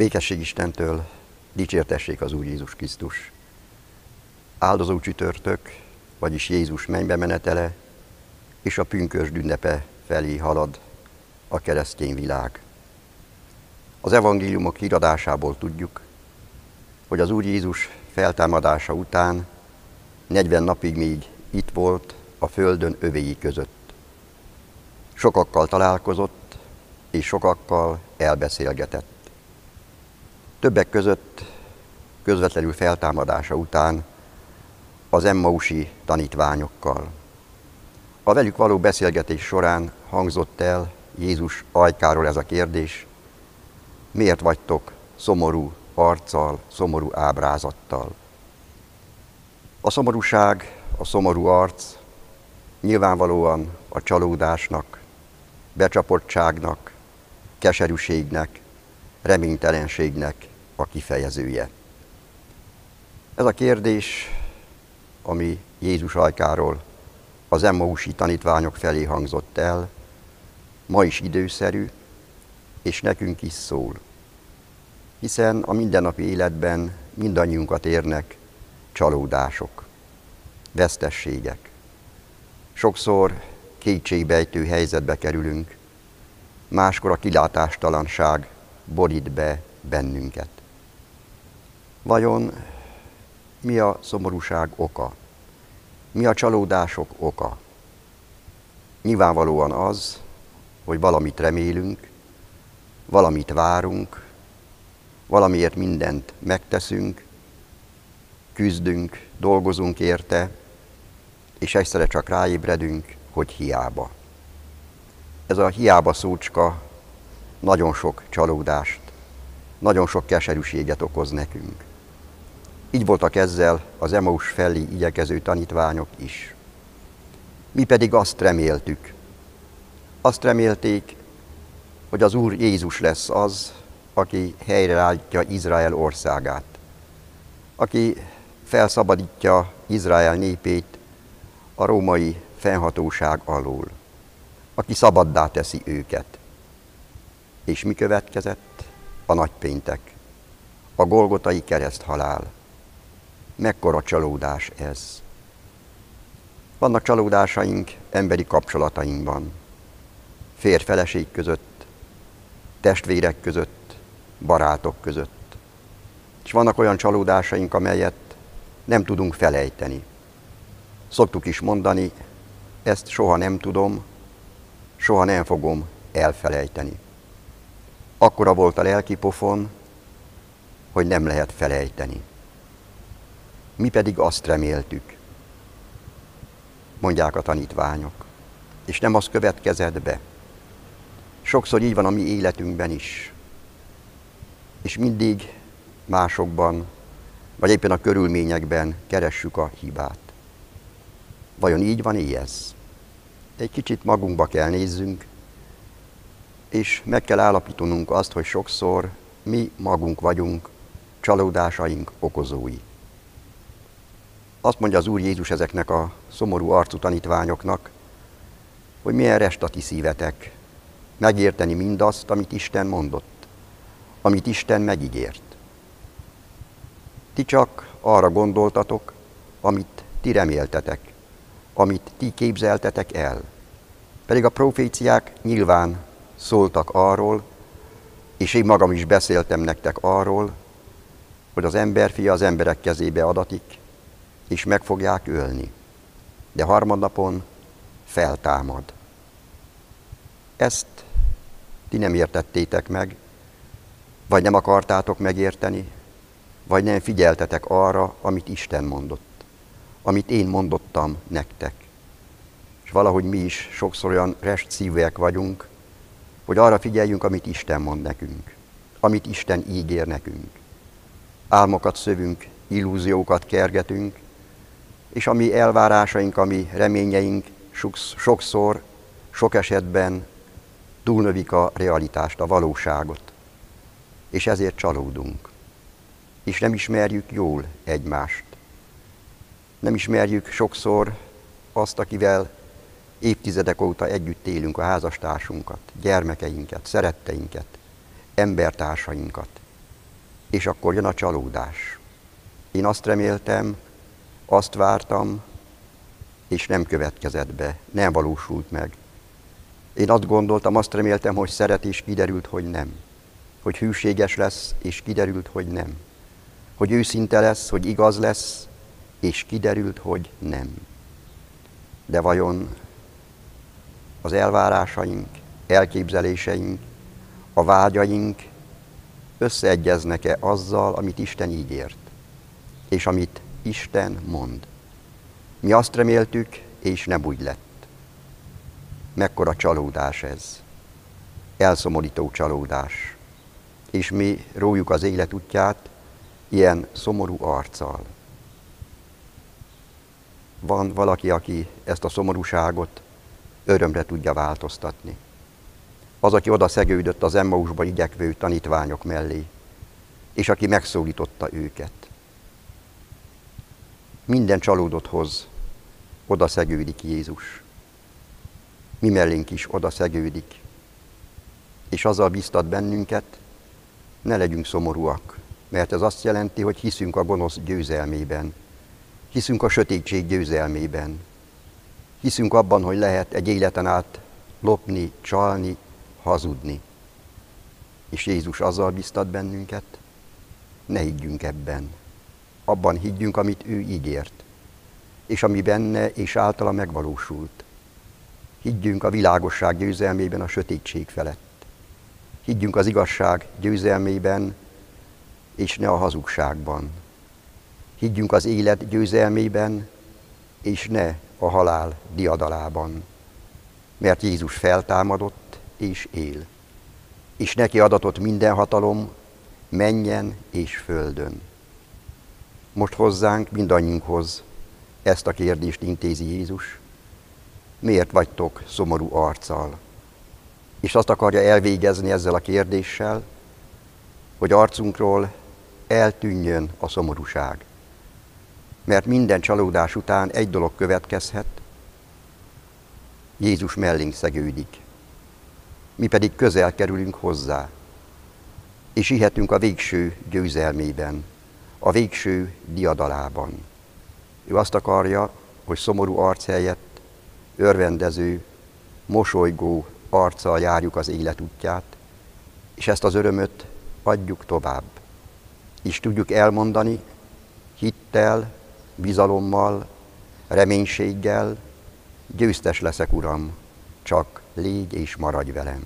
Békesség Istentől, dicsértessék az Úr Jézus Krisztus. Áldozó csütörtök, vagyis Jézus mennybe menetele, és a pünkösd ünnepe felé halad a keresztény világ. Az evangéliumok híradásából tudjuk, hogy az Úr Jézus feltámadása után 40 napig még itt volt a földön övéi között. Sokakkal találkozott, és sokakkal elbeszélgetett. Többek között közvetlenül feltámadása után az emmausi tanítványokkal. A velük való beszélgetés során hangzott el Jézus ajkáról ez a kérdés: miért vagytok szomorú arccal, szomorú ábrázattal? A szomorúság, a szomorú arc nyilvánvalóan a csalódásnak, becsapottságnak, keserűségnek, reménytelenségnek a kifejezője. Ez a kérdés, ami Jézus ajkáról az emmausi tanítványok felé hangzott el, ma is időszerű, és nekünk is szól. Hiszen a mindennapi életben mindannyiunkat érnek csalódások, vesztességek. Sokszor kétségbejtő helyzetbe kerülünk, máskor a kilátástalanság borít be bennünket. Vajon mi a szomorúság oka? Mi a csalódások oka? Nyilvánvalóan az, hogy valamit remélünk, valamit várunk, valamiért mindent megteszünk, küzdünk, dolgozunk érte, és egyszerre csak ráébredünk, hogy hiába. Ez a hiába szócska nagyon sok csalódást, nagyon sok keserűséget okoz nekünk. Így voltak ezzel az Emaus felé igyekező tanítványok is. Mi pedig azt reméltük. Azt remélték, hogy az Úr Jézus lesz az, aki helyreállítja Izrael országát, aki felszabadítja Izrael népét a római fennhatóság alól, aki szabaddá teszi őket. És mi következett? A nagypéntek, a golgotai kereszthalál. Mekkora csalódás ez! Vannak csalódásaink emberi kapcsolatainkban, férj-feleség között, testvérek között, barátok között. És vannak olyan csalódásaink, amelyet nem tudunk felejteni. Szoktuk is mondani, ezt soha nem tudom, soha nem fogom elfelejteni. Akkora volt a lelki pofon, hogy nem lehet felejteni. Mi pedig azt reméltük, mondják a tanítványok, és nem az következett be. Sokszor így van a mi életünkben is, és mindig másokban, vagy éppen a körülményekben keressük a hibát. Vajon így van ez? Egy kicsit magunkba kell nézzünk, és meg kell állapítanunk azt, hogy sokszor mi magunk vagyunk csalódásaink okozói. Azt mondja az Úr Jézus ezeknek a szomorú arcú tanítványoknak, hogy milyen rest a ti szívetek megérteni mindazt, amit Isten mondott, amit Isten megígért. Ti csak arra gondoltatok, amit ti reméltetek, amit ti képzeltetek el. Pedig a proféciák nyilván szóltak arról, és én magam is beszéltem nektek arról, hogy az emberfia az emberek kezébe adatik, és meg fogják ölni, de harmadnapon feltámad. Ezt ti nem értettétek meg, vagy nem akartátok megérteni, vagy nem figyeltetek arra, amit Isten mondott, amit én mondottam nektek. És valahogy mi is sokszor olyan restszívűek vagyunk, hogy arra figyeljünk, amit Isten mond nekünk, amit Isten ígér nekünk. Álmokat szövünk, illúziókat kergetünk, és a mi elvárásaink, a mi reményeink sokszor, sok esetben túlnövik a realitást, a valóságot. És ezért csalódunk. És nem ismerjük jól egymást. Nem ismerjük sokszor azt, akivel évtizedek óta együtt élünk, a házastársunkat, gyermekeinket, szeretteinket, embertársainkat. és akkor jön a csalódás. Én azt reméltem, azt vártam, és nem következett be, nem valósult meg. Én azt gondoltam, azt reméltem, hogy szeret, és kiderült, hogy nem. Hogy hűséges lesz, és kiderült, hogy nem. Hogy őszinte lesz, hogy igaz lesz, és kiderült, hogy nem. De vajon az elvárásaink, elképzeléseink, a vágyaink összeegyeznek-e azzal, amit Isten ígért, és amit Isten mond? Mi azt reméltük, és nem úgy lett. Mekkora csalódás ez. Elszomorító csalódás. És mi rójuk az élet útját ilyen szomorú arccal. Van valaki, aki ezt a szomorúságot örömre tudja változtatni. Az, aki oda szegődött az Emmausba igyekvő tanítványok mellé, és aki megszólította őket. Minden csalódotthoz oda szegődik Jézus. Mi mellénk is oda szegődik, és azzal biztat bennünket, ne legyünk szomorúak, mert ez azt jelenti, hogy hiszünk a gonosz győzelmében, hiszünk a sötétség győzelmében, hiszünk abban, hogy lehet egy életen át lopni, csalni, hazudni. És Jézus azzal biztat bennünket, ne higgyünk ebben. Abban higgyünk, amit ő ígért, és ami benne és általa megvalósult. Higgyünk a világosság győzelmében a sötétség felett. Higgyünk az igazság győzelmében, és ne a hazugságban. Higgyünk az élet győzelmében, és ne a halál diadalában. Mert Jézus feltámadott és él, és neki adatott minden hatalom mennyen és földön. Most hozzánk, mindannyiunkhoz ezt a kérdést intézi Jézus. Miért vagytok szomorú arccal? És azt akarja elvégezni ezzel a kérdéssel, hogy arcunkról eltűnjön a szomorúság. Mert minden csalódás után egy dolog következhet, Jézus mellénk szegődik. Mi pedig közel kerülünk hozzá, és hihetünk a végső győzelmében, a végső diadalában. Ő azt akarja, hogy szomorú arc helyett örvendező, mosolygó arccal járjuk az élet útját, és ezt az örömöt adjuk tovább. És tudjuk elmondani hittel, bizalommal, reménységgel, győztes leszek, Uram, csak légy és maradj velem.